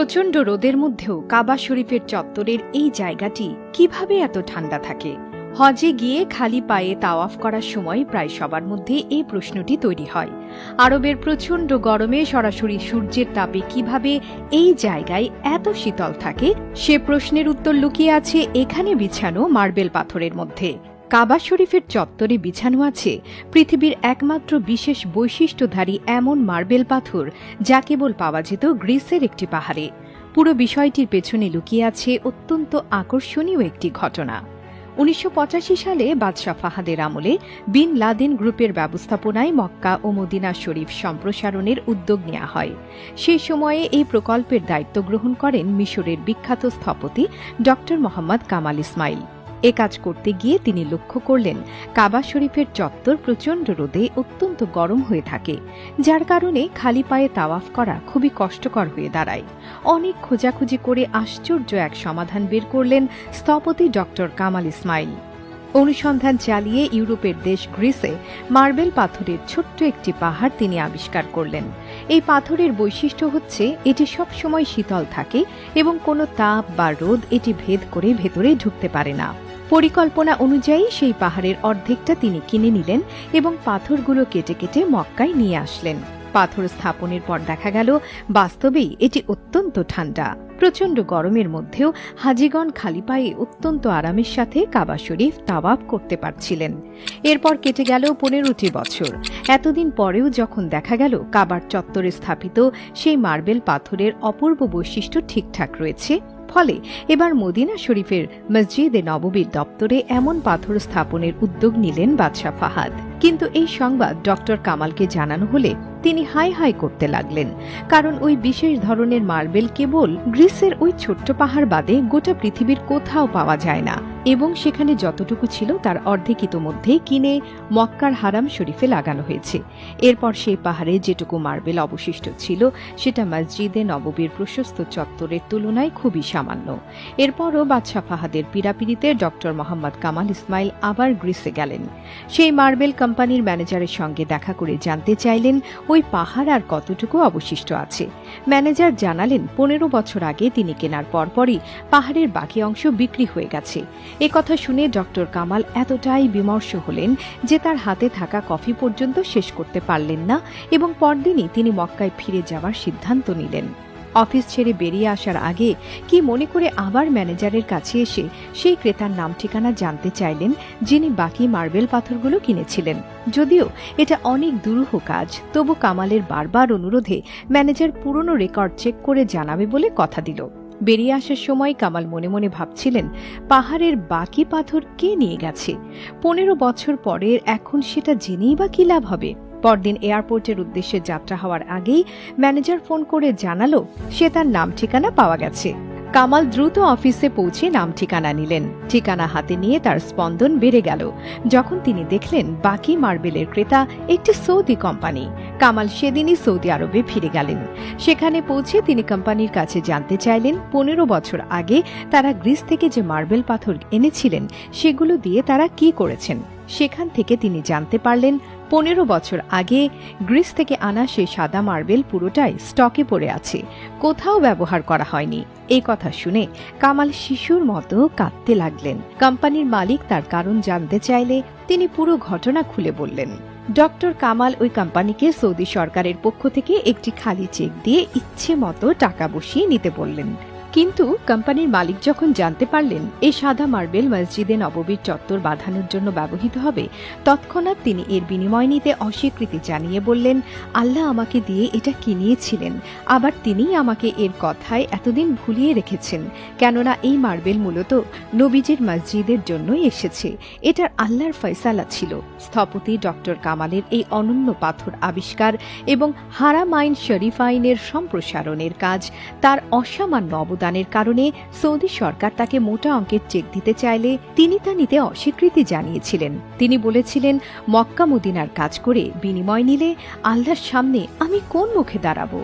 প্রচণ্ড রোদের মধ্যেও কাবা শরীফের চত্বরের এই জায়গাটি কিভাবে এত ঠান্ডা থাকে? হজে গিয়ে খালি পায়ে তাওয়াফ করার সময় প্রায় সবার মধ্যে এই প্রশ্নটি তৈরি হয়। আরবের প্রচণ্ড গরমে সরাসরি সূর্যের তাপে কিভাবে এই জায়গায় এত শীতল থাকে, সে প্রশ্নের উত্তর লুকিয়ে আছে এখানে বিছানো মার্বেল পাথরের মধ্যে। কাবা শরীফের চত্বরে বিছানো আছে পৃথিবীর একমাত্র বিশেষ বৈশিষ্ট্যধারী এমন মার্বেল পাথর, যা কেবল পাওয়া যেত গ্রিসের একটি পাহাড়ে। পুরো বিষয়টির পেছনে লুকিয়ে আছে অত্যন্ত আকর্ষণীয় একটি ঘটনা। ১৯৮৫ সালে বাদশাহ ফাহাদের আমলে বিন লাদেন গ্রুপের ব্যবস্থাপনায় মক্কা ও মদিনা শরীফ সম্প্রসারণের উদ্যোগ নেওয়া হয়। সেই সময়ে এই প্রকল্পের দায়িত্ব গ্রহণ করেন মিশরের বিখ্যাত স্থপতি ড. মোহাম্মদ কামাল ইসমাইল। এ কাজ করতে গিয়ে তিনি লক্ষ্য করলেন কাবা শরীফের চত্বর প্রচণ্ড রোদে অত্যন্ত গরম হয়ে থাকে, যার কারণে খালি পায়ে তাওয়াফ করা খুবই কষ্টকর হয়ে দাঁড়ায়। অনেক খোঁজাখুঁজি করে আশ্চর্য এক সমাধান বের করলেন স্থপতি ড. কামাল ইসমাইল। অনুসন্ধান চালিয়ে ইউরোপের দেশ গ্রিসে মার্বেল পাথরের ছোট্ট একটি পাহাড় তিনি আবিষ্কার করলেন। এই পাথরের বৈশিষ্ট্য হচ্ছে এটি সবসময় শীতল থাকে এবং কোনো তাপ বা রোদ এটি ভেদ করে ভেতরে ঢুকতে পারে না। পরিকল্পনা অনুযায়ী সেই পাহাড়ের অর্ধেকটা তিনি কিনে নিলেন এবং পাথরগুলো কেটে কেটে মক্কায় নিয়ে আসলেন। পাথর স্থাপনের পর দেখা গেল বাস্তবেই এটি অত্যন্ত ঠান্ডা। প্রচণ্ড গরমের মধ্যেও হাজিগণ খালি পায়ে অত্যন্ত আরামের সাথে কাবা শরীফ তাওয়াফ করতে পারছিলেন। এরপর কেটে গেল ১৫টি বছর। এতদিন পরেও যখন দেখা গেল কাবার চত্বরে স্থাপিত সেই মার্বেল পাথরের অপূর্ব বৈশিষ্ট্য ঠিকঠাক রয়েছে, ফলে এবার মদিনা শরীফের মসজিদে নববীর দপ্তরে এমন পাথর স্থাপনের উদ্যোগ নিলেন বাদশাহ ফাহাদ। কিন্তু এই সংবাদ ড. কামালকে জানানো হলে তিনি হাই হাই করতে লাগলেন, কারণ ওই বিশেষ ধরনের মার্বেল কেবল গ্রিসের ওই ছোট্ট পাহাড় বাদে গোটা পৃথিবীর কোথাও পাওয়া যায় না, এবং সেখানে যতটুকু ছিল তার অর্ধেক ইতোমধ্যেই কিনে মক্কার হারাম শরীফে লাগানো হয়েছে। এরপর সেই পাহাড়ে যেটুকু মার্বেল অবশিষ্ট ছিল সেটা মসজিদে নববীর প্রশস্ত চত্বরের তুলনায় খুবই সামান্য। এরপরও বাদশাহ ফাহাদের পীড়াপিড়িতে ড. মোহাম্মদ কামাল ইসমাইল আবার গ্রিসে গেলেন। সেই মার্বেল কোম্পানির ম্যানেজারের সঙ্গে দেখা করে জানতে চাইলেন ওই পাহাড় আর কতটুকু অবশিষ্ট আছে। ম্যানেজার জানালেন ১৫ বছর আগে তিনি কেনার পরপরই পাহাড়ের বাকি অংশ বিক্রি হয়ে গেছে। এ কথা শুনে ড. কামাল এতটাই বিমর্ষ হলেন যে তার হাতে থাকা কফি পর্যন্ত শেষ করতে পারলেন না, এবং পরদিনই তিনি মক্কায় ফিরে যাওয়ার সিদ্ধান্ত নিলেন। অফিস ছেড়ে বেরিয়ে আসার আগে কি মনে করে আবার ম্যানেজারের কাছে এসে সেই ক্রেতার নাম ঠিকানা জানতে চাইলেন যিনি বাকি মার্বেল পাথরগুলো কিনেছিলেন। যদিও এটা অনেক দুরূহ কাজ, তবু কামালের বারবার অনুরোধে ম্যানেজার পুরনো রেকর্ড চেক করে জানাবে বলে কথা দিল। বেরিয়ে আসার সময় কামাল মনে মনে ভাবছিলেন, পাহাড়ের বাকি পাথর কে নিয়ে গেছে? ১৫ বছর পরে এখন সেটা জেনেই বা কি লাভ হবে? পরদিন এয়ারপোর্টের উদ্দেশ্যে যাত্রা হওয়ার আগেই ম্যানেজার ফোন করে জানালো সে তার নাম ঠিকানা পাওয়া গেছে। কামাল দ্রুত অফিসে পৌঁছে নাম ঠিকানা নিলেন। ঠিকানা হাতে নিয়ে তার স্পন্দন বেড়ে গেল যখন তিনি দেখলেন বাকি মার্বেলের ক্রেতা একটি সৌদি কোম্পানি। কামাল সেদিনই সৌদি আরবে ফিরে গেলেন। সেখানে পৌঁছে তিনি কোম্পানির কাছে জানতে চাইলেন ১৫ বছর আগে তারা গ্রিস থেকে যে মার্বেল পাথর এনেছিলেন সেগুলো দিয়ে তারা কি করেছেন। সেখান থেকে তিনি জানতে পারলেন ১৫ বছর আগে গ্রিস থেকে আনা সেই সাদা মার্বেল পুরোটাই স্টকে পড়ে আছে, কোথাও ব্যবহার করা হয়নি। এই কথা শুনে কামাল শিশুর মতো কাঁদতে লাগলেন। কোম্পানির মালিক তার কারণ জানতে চাইলে তিনি পুরো ঘটনা খুলে বললেন। ড. কামাল ওই কোম্পানিকে সৌদি সরকারের পক্ষ থেকে একটি খালি চেক দিয়ে ইচ্ছে মতো টাকা বসিয়ে নিতে বললেন। কিন্তু কোম্পানির মালিক যখন জানতে পারলেন এই সাদা মার্বেল মসজিদে নববীর চত্বর বাঁধানোর জন্য ব্যবহৃত হবে, তৎক্ষণাৎ তিনি এর বিনিময় নিতে অস্বীকৃতি জানিয়ে বললেন, আল্লাহ আমাকে দিয়ে এটা কিনিয়েছিলেন, আবার তিনিই আমাকে এর কথায় এতদিন ভুলিয়ে রেখেছেন, কেননা এই মার্বেল মূলত নবীজির মসজিদের জন্যই এসেছে, এটার আল্লাহর ফয়সালা ছিল। স্থপতি ড. কামালের এই অনন্য পাথর আবিষ্কার এবং হারামাইন শরীফাইনের সম্প্রসারণের কাজ তার অসামান্য অবদানের কারণে সৌদি সরকার তাকে মোটা অঙ্কের চেক দিতে চাইলে তিনি তা নিতে অস্বীকৃতি জানিয়েছিলেন। তিনি বলেছিলেন, মক্কা মদিনার কাজ করে বিনিময় নিলে আল্লাহর সামনে আমি কোন মুখে দাঁড়াবো?